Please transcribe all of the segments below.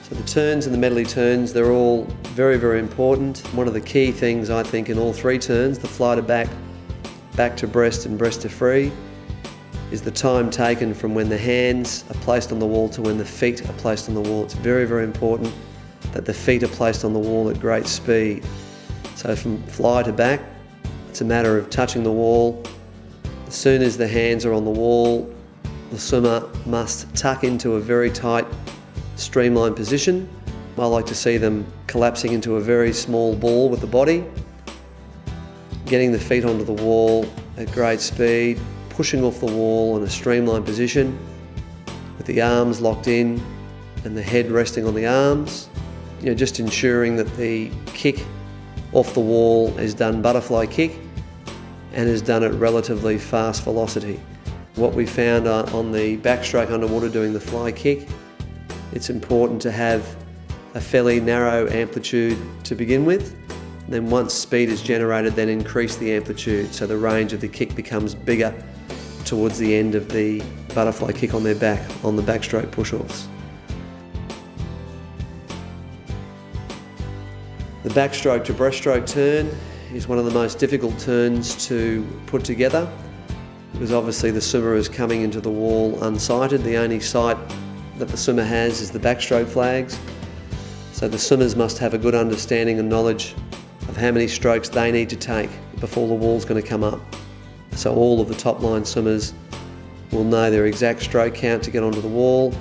So the turns and the medley turns, they're all very, very important. One of the key things I think in all three turns, the fly to back, back to breast and breast to free, is the time taken from when the hands are placed on the wall to when the feet are placed on the wall. It's very, very important that the feet are placed on the wall at great speed. So from fly to back, it's a matter of touching the wall. As soon as the hands are on the wall, the swimmer must tuck into a very tight, streamlined position. I like to see them collapsing into a very small ball with the body, getting the feet onto the wall at great speed, pushing off the wall in a streamlined position with the arms locked in and the head resting on the arms. Just ensuring that the kick off the wall is done butterfly kick and is done at relatively fast velocity. What we found on the backstroke underwater doing the fly kick, it's important to have a fairly narrow amplitude to begin with. Then once speed is generated, then increase the amplitude so the range of the kick becomes bigger towards the end of the butterfly kick on their back on the backstroke push-offs. The backstroke to breaststroke turn is one of the most difficult turns to put together because obviously the swimmer is coming into the wall unsighted. The only sight that the swimmer has is the backstroke flags. So the swimmers must have a good understanding and knowledge of how many strokes they need to take before the wall's going to come up. So all of the top line swimmers will know their exact stroke count to get onto the wall.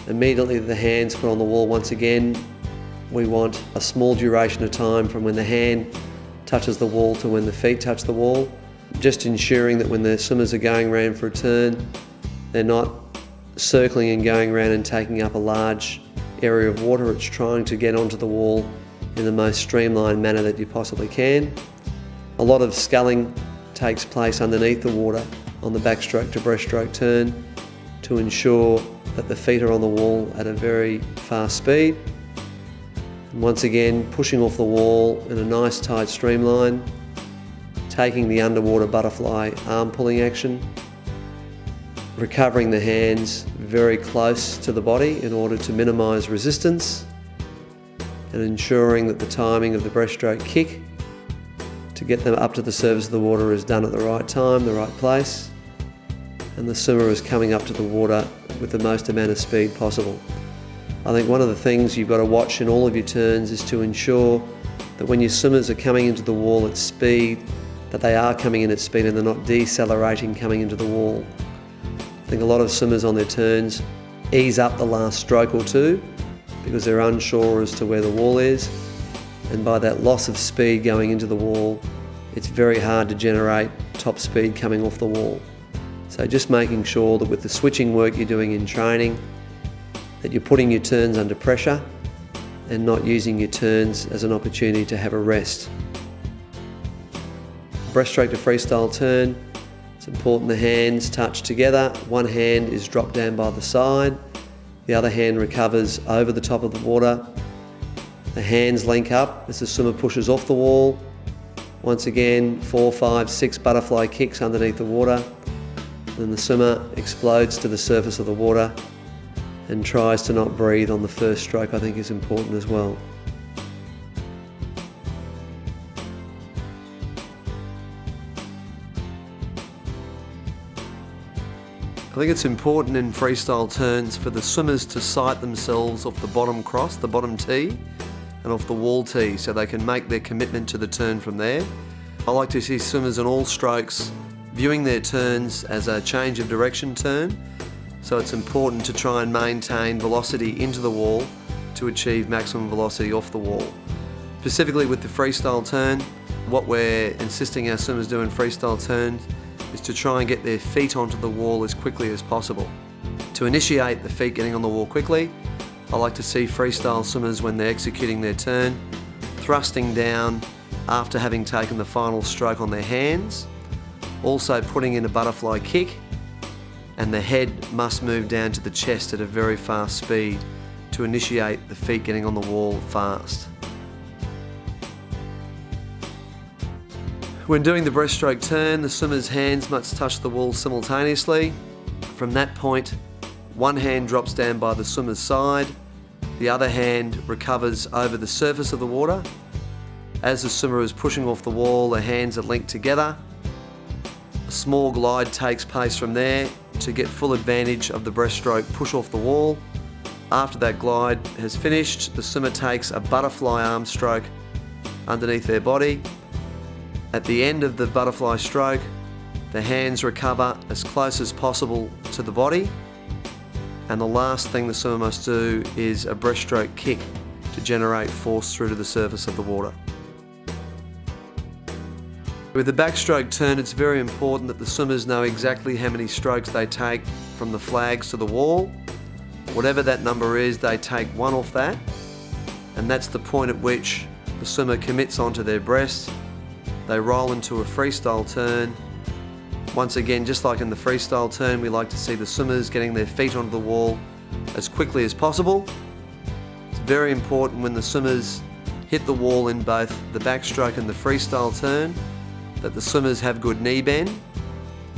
Immediately the hands put on the wall once again, we want a small duration of time from when the hand touches the wall to when the feet touch the wall. Just ensuring that when the swimmers are going around for a turn, they're not circling and going around and taking up a large area of water. It's trying to get onto the wall in the most streamlined manner that you possibly can. A lot of sculling takes place underneath the water on the backstroke to breaststroke turn to ensure that the feet are on the wall at a very fast speed. And once again, pushing off the wall in a nice tight streamline, taking the underwater butterfly arm pulling action, recovering the hands very close to the body in order to minimise resistance, and ensuring that the timing of the breaststroke kick to get them up to the surface of the water is done at the right time, the right place, and the swimmer is coming up to the water with the most amount of speed possible. I think one of the things you've got to watch in all of your turns is to ensure that when your swimmers are coming into the wall at speed, that they are coming in at speed and they're not decelerating coming into the wall. I think a lot of swimmers on their turns ease up the last stroke or two because they're unsure as to where the wall is, and by that loss of speed going into the wall, it's very hard to generate top speed coming off the wall. So just making sure that with the switching work you're doing in training, that you're putting your turns under pressure and not using your turns as an opportunity to have a rest. Breaststroke to freestyle turn, it's important the hands touch together. One hand is dropped down by the side, the other hand recovers over the top of the water. The hands link up as the swimmer pushes off the wall. Once again, 4, 5, 6 butterfly kicks underneath the water. Then the swimmer explodes to the surface of the water and tries to not breathe on the first stroke, I think is important as well. I think it's important in freestyle turns for the swimmers to sight themselves off the bottom cross, the bottom tee, and off the wall tee so they can make their commitment to the turn from there. I like to see swimmers in all strokes viewing their turns as a change of direction turn, so it's important to try and maintain velocity into the wall to achieve maximum velocity off the wall. Specifically with the freestyle turn, what we're insisting our swimmers do in freestyle turns is to try and get their feet onto the wall as quickly as possible. To initiate the feet getting on the wall quickly, I like to see freestyle swimmers when they're executing their turn, thrusting down after having taken the final stroke on their hands, also putting in a butterfly kick, and the head must move down to the chest at a very fast speed to initiate the feet getting on the wall fast. When doing the breaststroke turn, the swimmer's hands must touch the wall simultaneously. From that point, one hand drops down by the swimmer's side, The other hand recovers over the surface of the water. As the swimmer is pushing off the wall, the hands are linked together. A small glide takes place from there to get full advantage of the breaststroke push off the wall. After that glide has finished, the swimmer takes a butterfly arm stroke underneath their body. At the end of the butterfly stroke, the hands recover as close as possible to the body. And the last thing the swimmer must do is a breaststroke kick to generate force through to the surface of the water. With the backstroke turn, it's very important that the swimmers know exactly how many strokes they take from the flags to the wall. Whatever that number is, they take one off that, and that's the point at which the swimmer commits onto their breast. They roll into a freestyle turn. Once again, just like in the freestyle turn, we like to see the swimmers getting their feet onto the wall as quickly as possible. It's very important when the swimmers hit the wall in both the backstroke and the freestyle turn that the swimmers have good knee bend.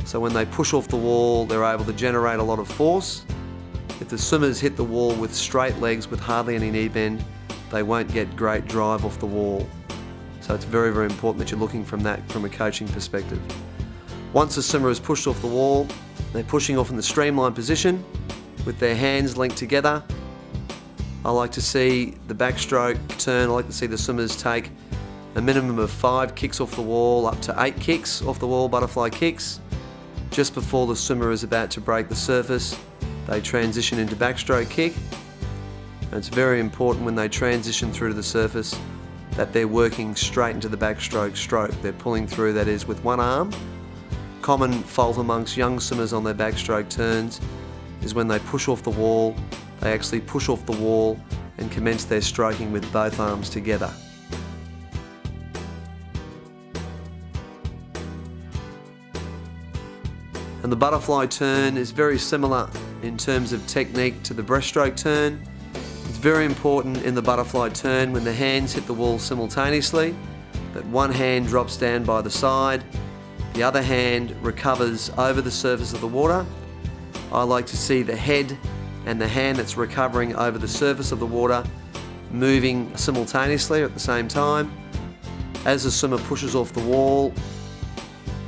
So when they push off the wall, they're able to generate a lot of force. If the swimmers hit the wall with straight legs with hardly any knee bend, they won't get great drive off the wall. So it's very, very important that you're looking from that from a coaching perspective. Once the swimmer is pushed off the wall, they're pushing off in the streamline position with their hands linked together. I like to see the backstroke turn, I like to see the swimmers take a minimum of 5 kicks off the wall, up to 8 kicks off the wall, butterfly kicks. Just before the swimmer is about to break the surface, they transition into backstroke kick. And it's very important when they transition through to the surface that they're working straight into the backstroke stroke. They're pulling through, that is, with one arm. Common fault amongst young swimmers on their backstroke turns is when they push off the wall, they actually push off the wall and commence their stroking with both arms together. And the butterfly turn is very similar in terms of technique to the breaststroke turn. It's very important in the butterfly turn when the hands hit the wall simultaneously that one hand drops down by the side, the other hand recovers over the surface of the water. I like to see the head and the hand that's recovering over the surface of the water moving simultaneously at the same time. As the swimmer pushes off the wall,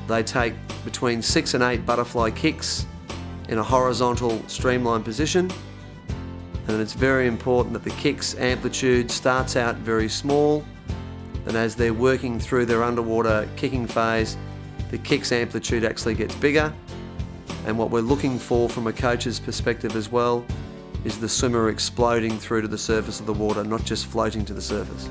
they take between 6 and 8 butterfly kicks in a horizontal streamline position. And it's very important that the kick's amplitude starts out very small, and as they're working through their underwater kicking phase, the kick's amplitude actually gets bigger. And what we're looking for from a coach's perspective as well is the swimmer exploding through to the surface of the water, not just floating to the surface.